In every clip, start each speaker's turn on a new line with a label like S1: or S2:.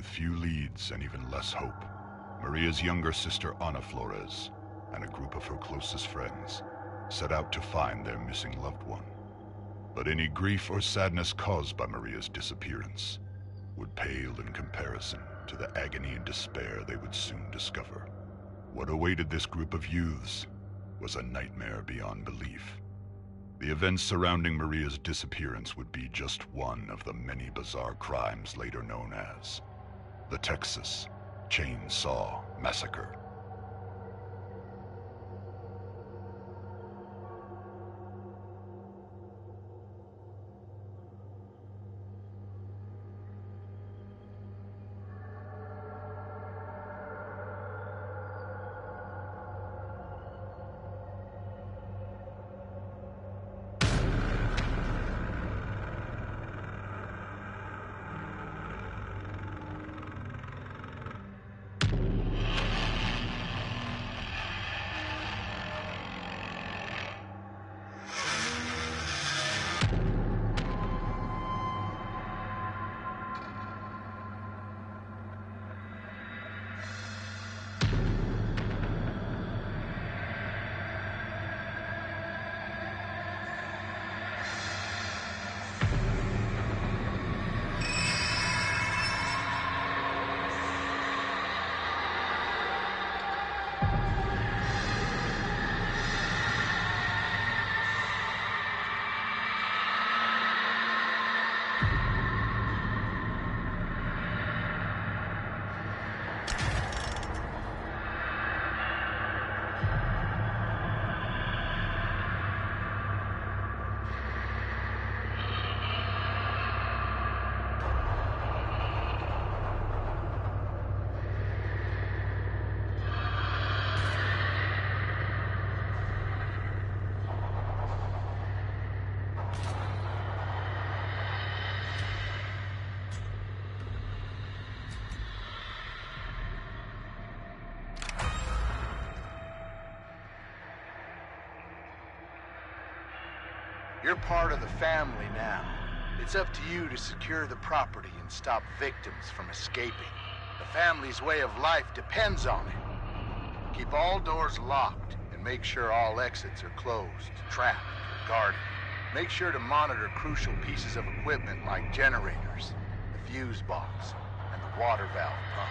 S1: With few leads and even less hope, Maria's younger sister Ana Flores and a group of her closest friends set out to find their missing loved one. But any grief or sadness caused by Maria's disappearance would pale in comparison to the agony and despair they would soon discover. What awaited this group of youths was a nightmare beyond belief. The events surrounding Maria's disappearance would be just one of the many bizarre crimes later known as the Texas Chainsaw Massacre.
S2: You're part of the family now. It's up to you to secure the property and stop victims from escaping. The family's way of life depends on it. Keep all doors locked and make sure all exits are closed, trapped, or guarded. Make sure to monitor crucial pieces of equipment like generators, the fuse box, and the water valve pump.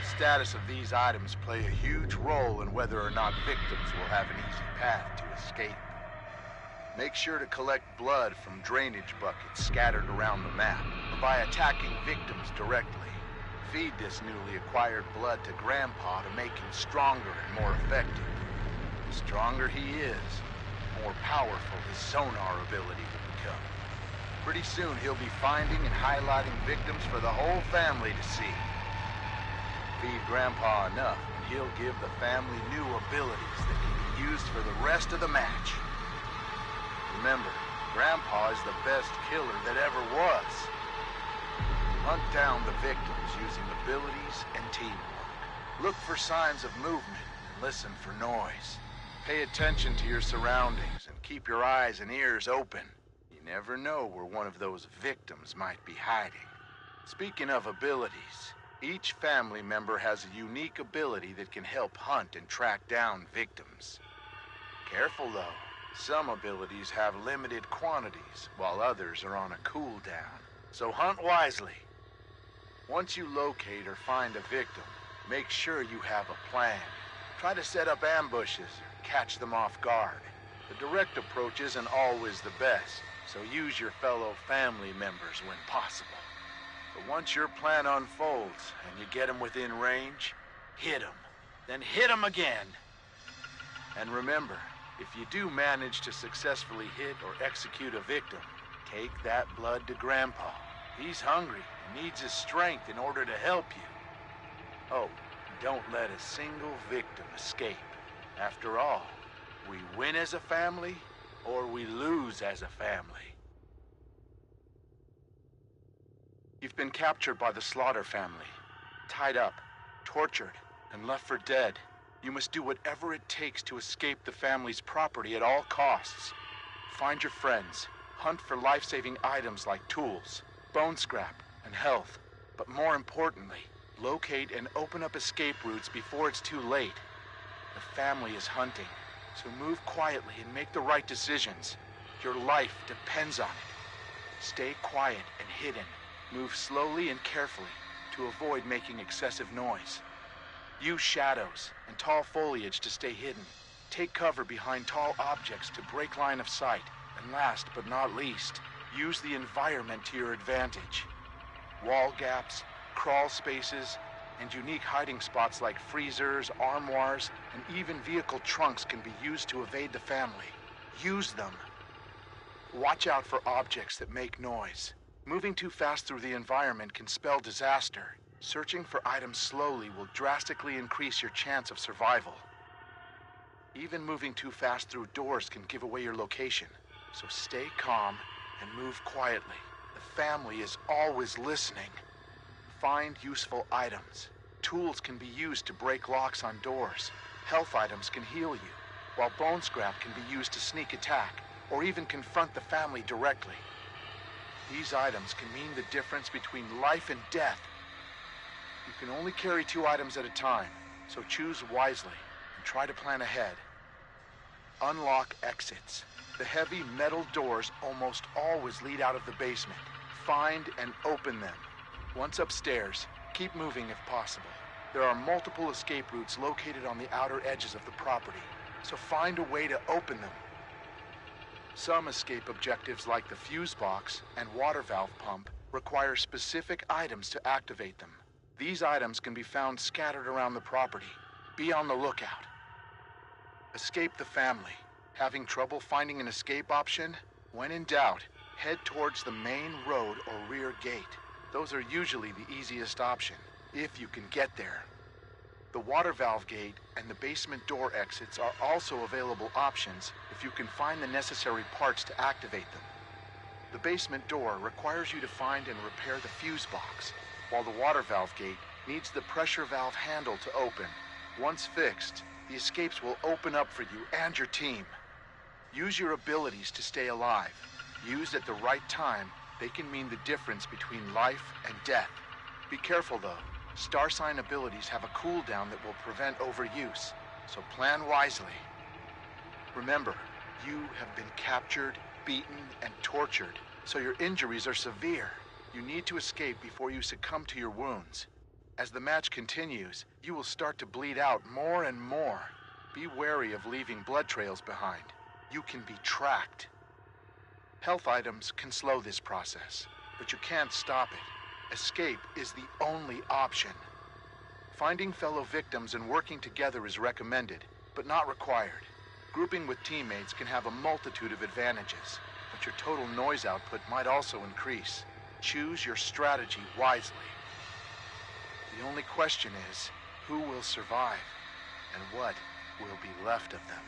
S2: The status of these items play a huge role in whether or not victims will have an easy path to escape. Make sure to collect blood from drainage buckets scattered around the map, or by attacking victims directly. Feed this newly acquired blood to Grandpa to make him stronger and more effective. The stronger he is, the more powerful his sonar ability will become. Pretty soon he'll be finding and highlighting victims for the whole family to see. Feed Grandpa enough, and he'll give the family new abilities that can be used for the rest of the match. Remember, Grandpa is the best killer that ever was. Hunt down the victims using abilities and teamwork. Look for signs of movement and listen for noise. Pay attention to your surroundings and keep your eyes and ears open. You never know where one of those victims might be hiding. Speaking of abilities, each family member has a unique ability that can help hunt and track down victims. Careful though. Some abilities have limited quantities, while others are on a cooldown. So hunt wisely. Once you locate or find a victim, make sure you have a plan. Try to set up ambushes or catch them off guard. The direct approach isn't always the best, so use your fellow family members when possible. But once your plan unfolds and you get them within range, hit them. Then hit them again. And remember, if you do manage to successfully hit or execute a victim, take that blood to Grandpa. He's hungry and needs his strength in order to help you. Oh, don't let a single victim escape. After all, we win as a family, or we lose as a family. You've been captured by the Slaughter family, tied up, tortured, and left for dead. You must do whatever it takes to escape the family's property at all costs. Find your friends. Hunt for life-saving items like tools, bone scrap, and health. But more importantly, locate and open up escape routes before it's too late. The family is hunting, so move quietly and make the right decisions. Your life depends on it. Stay quiet and hidden. Move slowly and carefully to avoid making excessive noise. Use shadows and tall foliage to stay hidden. Take cover behind tall objects to break line of sight. And last but not least, use the environment to your advantage. Wall gaps, crawl spaces, and unique hiding spots like freezers, armoires, and even vehicle trunks can be used to evade the family. Use them. Watch out for objects that make noise. Moving too fast through the environment can spell disaster. Searching for items slowly will drastically increase your chance of survival. Even moving too fast through doors can give away your location, so stay calm and move quietly. The family is always listening. Find useful items. Tools can be used to break locks on doors. Health items can heal you, while bone scrap can be used to sneak attack, or even confront the family directly. These items can mean the difference between life and death. You can only carry 2 items at a time, so choose wisely and try to plan ahead. Unlock exits. The heavy metal doors almost always lead out of the basement. Find and open them. Once upstairs, keep moving if possible. There are multiple escape routes located on the outer edges of the property, so find a way to open them. Some escape objectives like the fuse box and water valve pump require specific items to activate them. These items can be found scattered around the property. Be on the lookout. Escape the family. Having trouble finding an escape option? When in doubt, head towards the main road or rear gate. Those are usually the easiest option, if you can get there. The water valve gate and the basement door exits are also available options if you can find the necessary parts to activate them. The basement door requires you to find and repair the fuse box, while the water valve gate needs the pressure valve handle to open. Once fixed, the escapes will open up for you and your team. Use your abilities to stay alive. Used at the right time, they can mean the difference between life and death. Be careful though. Star sign abilities have a cooldown that will prevent overuse, so plan wisely. Remember, you have been captured, beaten, and tortured, so your injuries are severe. You need to escape before you succumb to your wounds. As the match continues, you will start to bleed out more and more. Be wary of leaving blood trails behind. You can be tracked. Health items can slow this process, but you can't stop it. Escape is the only option. Finding fellow victims and working together is recommended, but not required. Grouping with teammates can have a multitude of advantages, but your total noise output might also increase. Choose your strategy wisely. The only question is, who will survive, and what will be left of them?